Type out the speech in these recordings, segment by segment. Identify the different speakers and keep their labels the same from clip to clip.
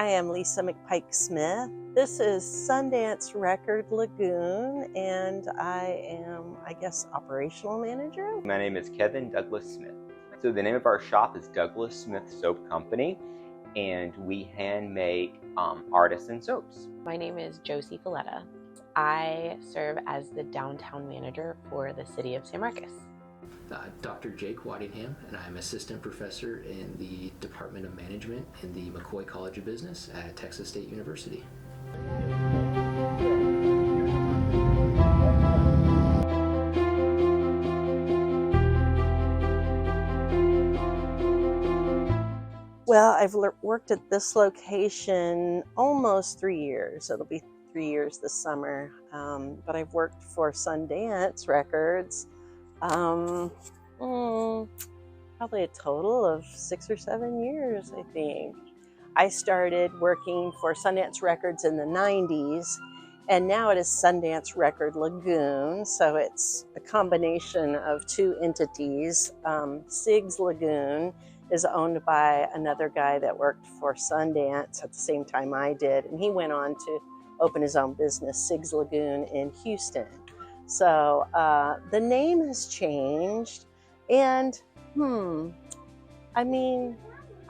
Speaker 1: I am Lisa McPike Smith. This is Sundance Record Lagoon, and I am, operational manager.
Speaker 2: My name is Kevin Douglas Smith. So the name of our shop is Douglas Smith Soap Company, and we hand make artisan soaps.
Speaker 3: My name is Josie Valletta. I serve as the downtown manager for the city of San Marcos.
Speaker 4: Dr. Jake Waddingham, and I'm assistant professor in the Department of Management in the McCoy College of Business at Texas State University.
Speaker 1: Well, I've worked at this location almost 3 years. It'll be 3 years this summer. But I've worked for Sundance Records probably a total of 6 or 7 years, I think. I started working for Sundance Records in the 90s, and now it is Sundance Record Lagoon, so it's a combination of two entities. Sig's Lagoon is owned by another guy that worked for Sundance at the same time I did, and he went on to open his own business, Sig's Lagoon, in Houston. So the name has changed, and I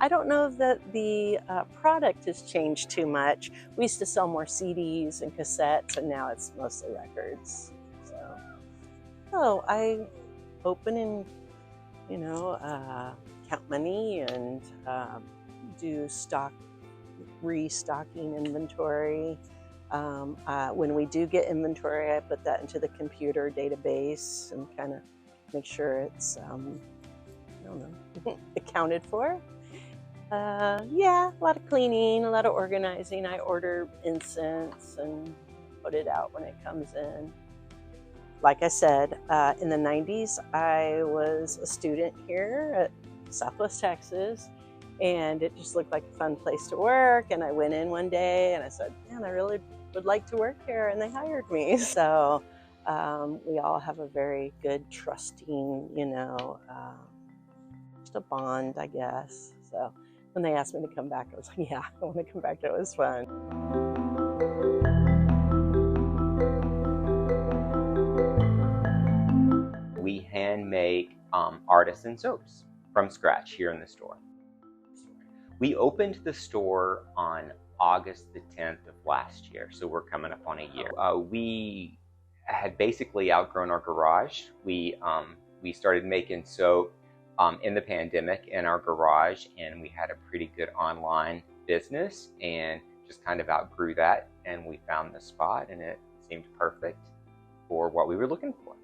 Speaker 1: don't know that the product has changed too much. We used to sell more CDs and cassettes, and now it's mostly records. So I open and, count money and do restocking inventory. When we do get inventory, I put that into the computer database and kind of make sure it's, accounted for. A lot of cleaning, a lot of organizing. I order incense and put it out when it comes in. Like I said, in the 90s, I was a student here at Southwest Texas, and it just looked like a fun place to work. And I went in one day and I said, man, I really would like to work here, and they hired me. So we all have a very good, trusting, just a bond, I guess. So when they asked me to come back, I was like, yeah, I want to come back. It was fun.
Speaker 2: We hand make artisan soaps from scratch here in the store. We opened the store on August the 10th of last year, so we're coming up on a year. We had basically outgrown our garage. We started making soap in the pandemic in our garage, and we had a pretty good online business and just kind of outgrew that, and we found the spot, and it seemed perfect for what we were looking for.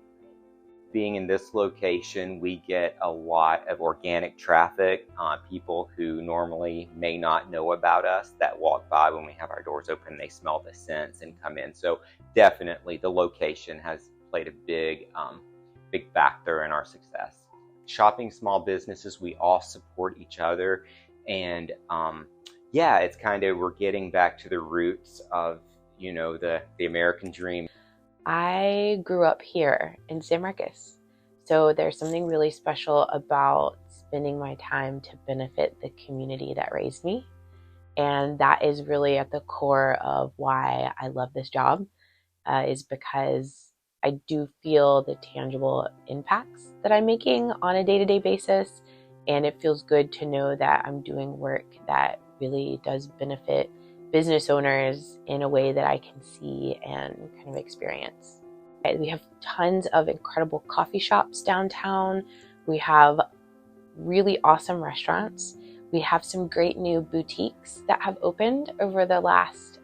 Speaker 2: Being in this location, we get a lot of organic traffic, people who normally may not know about us that walk by when we have our doors open. They smell the scents and come in. So definitely the location has played a big factor in our success. Shopping small businesses, we all support each other. And it's kind of, we're getting back to the roots of, the American dream.
Speaker 3: I grew up here in San Marcos, so there's something really special about spending my time to benefit the community that raised me, and that is really at the core of why I love this job, is because I do feel the tangible impacts that I'm making on a day-to-day basis, and it feels good to know that I'm doing work that really does benefit business owners in a way that I can see and kind of experience. We have tons of incredible coffee shops downtown. We have really awesome restaurants. We have some great new boutiques that have opened over the last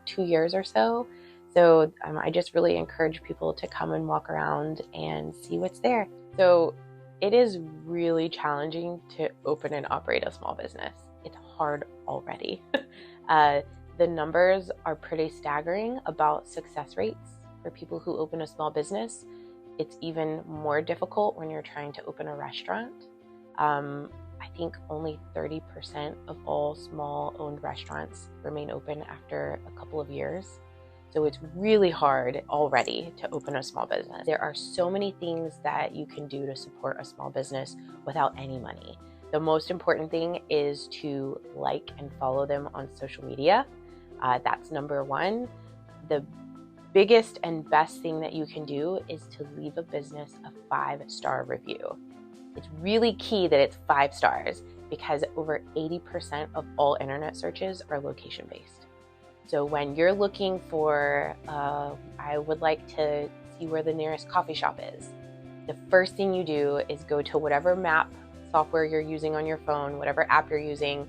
Speaker 3: 2 years or so. So I just really encourage people to come and walk around and see what's there. So it is really challenging to open and operate a small business. It's hard already. The numbers are pretty staggering about success rates for people who open a small business. It's even more difficult when you're trying to open a restaurant. I think only 30% of all small-owned restaurants remain open after a couple of years. So it's really hard already to open a small business. There are so many things that you can do to support a small business without any money. The most important thing is to like and follow them on social media. That's number one. The biggest and best thing that you can do is to leave a business a 5-star review. It's really key that it's 5 stars because over 80% of all internet searches are location-based. So when you're looking for, I would like to see where the nearest coffee shop is, the first thing you do is go to whatever map software you're using on your phone, whatever app you're using,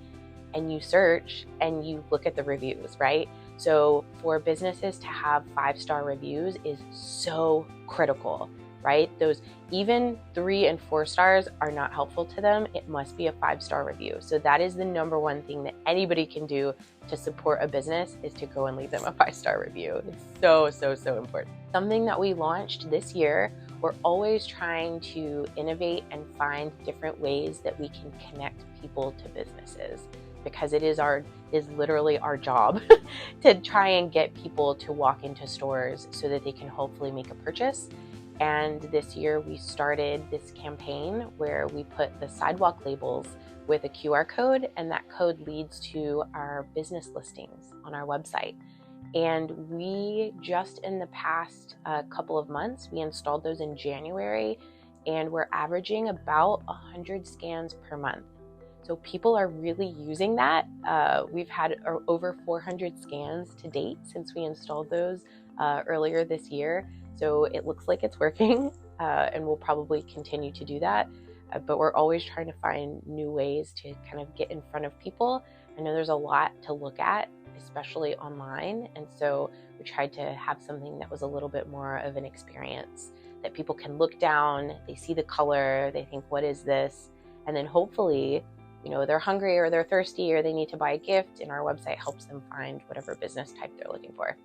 Speaker 3: and you search and you look at the reviews, right? So for businesses to have 5-star reviews is so critical, right? Those even 3 and 4 stars are not helpful to them. It must be a 5-star review. So that is the number one thing that anybody can do to support a business is to go and leave them a 5-star review. It's so, so, so important. Something that we launched this year, we're always trying to innovate and find different ways that we can connect people to businesses, because it is literally our job to try and get people to walk into stores so that they can hopefully make a purchase. And this year we started this campaign where we put the sidewalk labels with a QR code, and that code leads to our business listings on our website. And we just in the past couple of months, we installed those in January, and we're averaging about 100 scans per month. So people are really using that. We've had over 400 scans to date since we installed those earlier this year. So it looks like it's working, and we'll probably continue to do that. But we're always trying to find new ways to kind of get in front of people. I know there's a lot to look at, especially online. And so we tried to have something that was a little bit more of an experience that people can look down, they see the color, they think, what is this? And then hopefully, you know, they're hungry or they're thirsty or they need to buy a gift, and our website helps them find whatever business type they're looking for.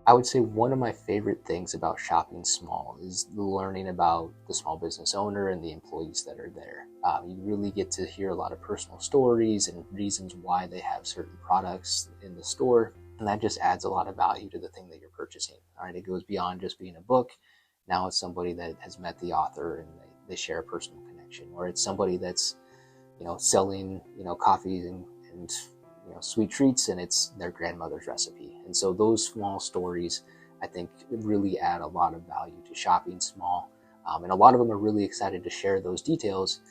Speaker 4: I would say one of my favorite things about shopping small is learning about the small business owner and the employees that are there. You really get to hear a lot of personal stories and reasons why they have certain products in the store, and that just adds a lot of value to the thing that you're purchasing. All right, it goes beyond just being a book. Now it's somebody that has met the author and they share a personal connection, or it's somebody that's, you know, selling, you know, coffee and sweet treats, and it's their grandmother's recipe. And so those small stories, I think, really add a lot of value to shopping small. And a lot of them are really excited to share those details.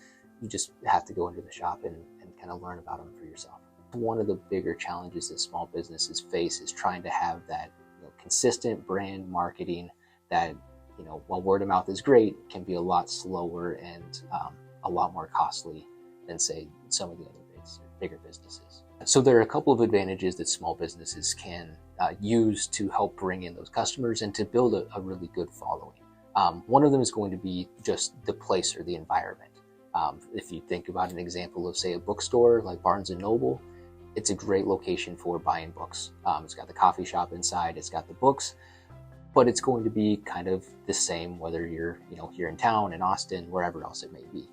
Speaker 4: You just have to go into the shop and kind of learn about them for yourself. One of the bigger challenges that small businesses face is trying to have that, you know, consistent brand marketing that, you know, while word of mouth is great, can be a lot slower and a lot more costly than, say, some of the other bigger businesses. So there are a couple of advantages that small businesses can use to help bring in those customers and to build a really good following. One of them is going to be just the place or the environment. If you think about an example of, say, a bookstore like Barnes & Noble, it's a great location for buying books. It's got the coffee shop inside, it's got the books, but it's going to be kind of the same whether you're, you know, here in town, in Austin, wherever else it may be.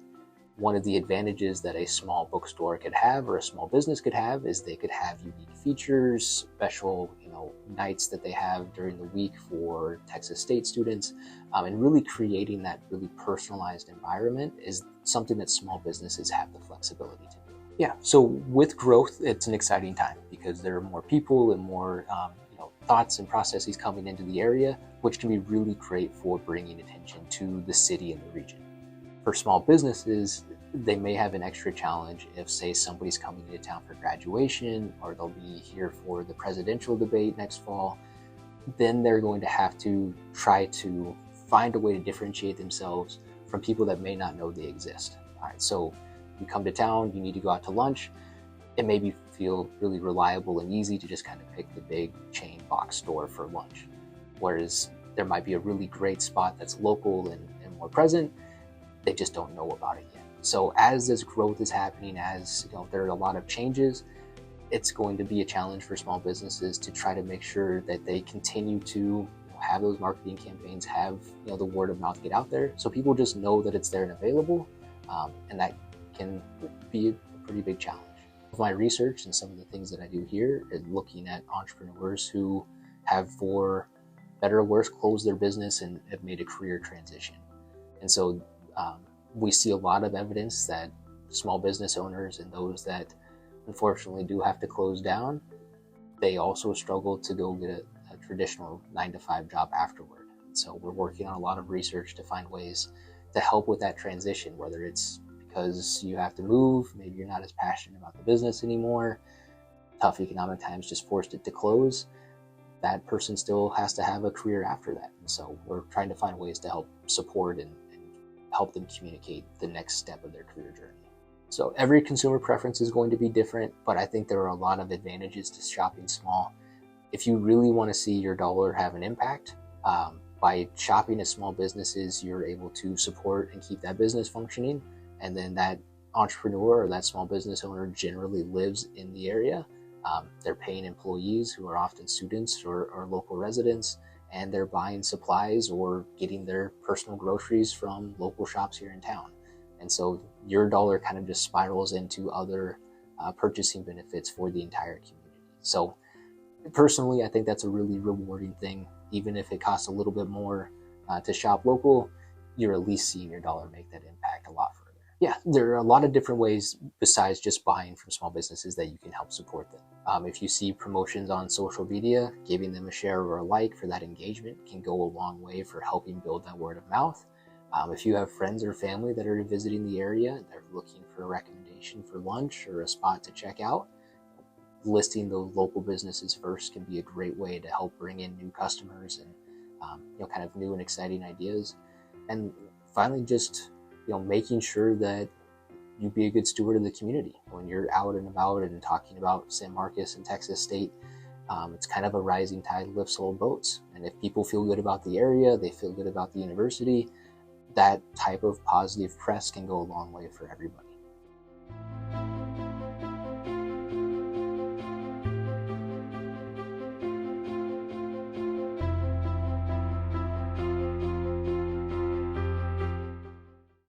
Speaker 4: One of the advantages that a small bookstore could have, or a small business could have, is they could have unique features, special, you know, nights that they have during the week for Texas State students, and really creating that really personalized environment is something that small businesses have the flexibility to do. Yeah, so with growth, it's an exciting time because there are more people and more thoughts and processes coming into the area, which can be really great for bringing attention to the city and the region. For small businesses, they may have an extra challenge if, say, somebody's coming into town for graduation, or they'll be here for the presidential debate next fall. Then they're going to have to try to find a way to differentiate themselves from people that may not know they exist. All right, so you come to town, you need to go out to lunch. It may feel really reliable and easy to just kind of pick the big chain box store for lunch. Whereas there might be a really great spot that's local and more present. They just don't know about it yet. So as this growth is happening, as there are a lot of changes, it's going to be a challenge for small businesses to try to make sure that they continue to have those marketing campaigns, have the word of mouth get out there, so people just know that it's there and available, and that can be a pretty big challenge. My research and some of the things that I do here is looking at entrepreneurs who have, for better or worse, closed their business and have made a career transition. And so we see a lot of evidence that small business owners and those that unfortunately do have to close down, they also struggle to go get a traditional 9-to-5 job afterward. So we're working on a lot of research to find ways to help with that transition, whether it's because you have to move, maybe you're not as passionate about the business anymore, tough economic times just forced it to close, that person still has to have a career after that. And so we're trying to find ways to help support and help them communicate the next step of their career journey. So every consumer preference is going to be different, but I think there are a lot of advantages to shopping small. If you really want to see your dollar have an impact, by shopping at small businesses, you're able to support and keep that business functioning. And then that entrepreneur or that small business owner generally lives in the area. They're paying employees who are often students or local residents, and they're buying supplies or getting their personal groceries from local shops here in town. And so your dollar kind of just spirals into other purchasing benefits for the entire community. So personally, I think that's a really rewarding thing. Even if it costs a little bit more to shop local, you're at least seeing your dollar make that impact a lot further. Yeah, there are a lot of different ways besides just buying from small businesses that you can help support them. If you see promotions on social media, giving them a share or a like for that engagement can go a long way for helping build that word of mouth. If you have friends or family that are visiting the area and they're looking for a recommendation for lunch or a spot to check out, listing those local businesses first can be a great way to help bring in new customers and kind of new and exciting ideas. And finally, just making sure that you be a good steward of the community when you're out and about and talking about San Marcos and Texas State. It's kind of a rising tide lifts all boats, and if people feel good about the area, they feel good about the university, that type of positive press can go a long way for everybody.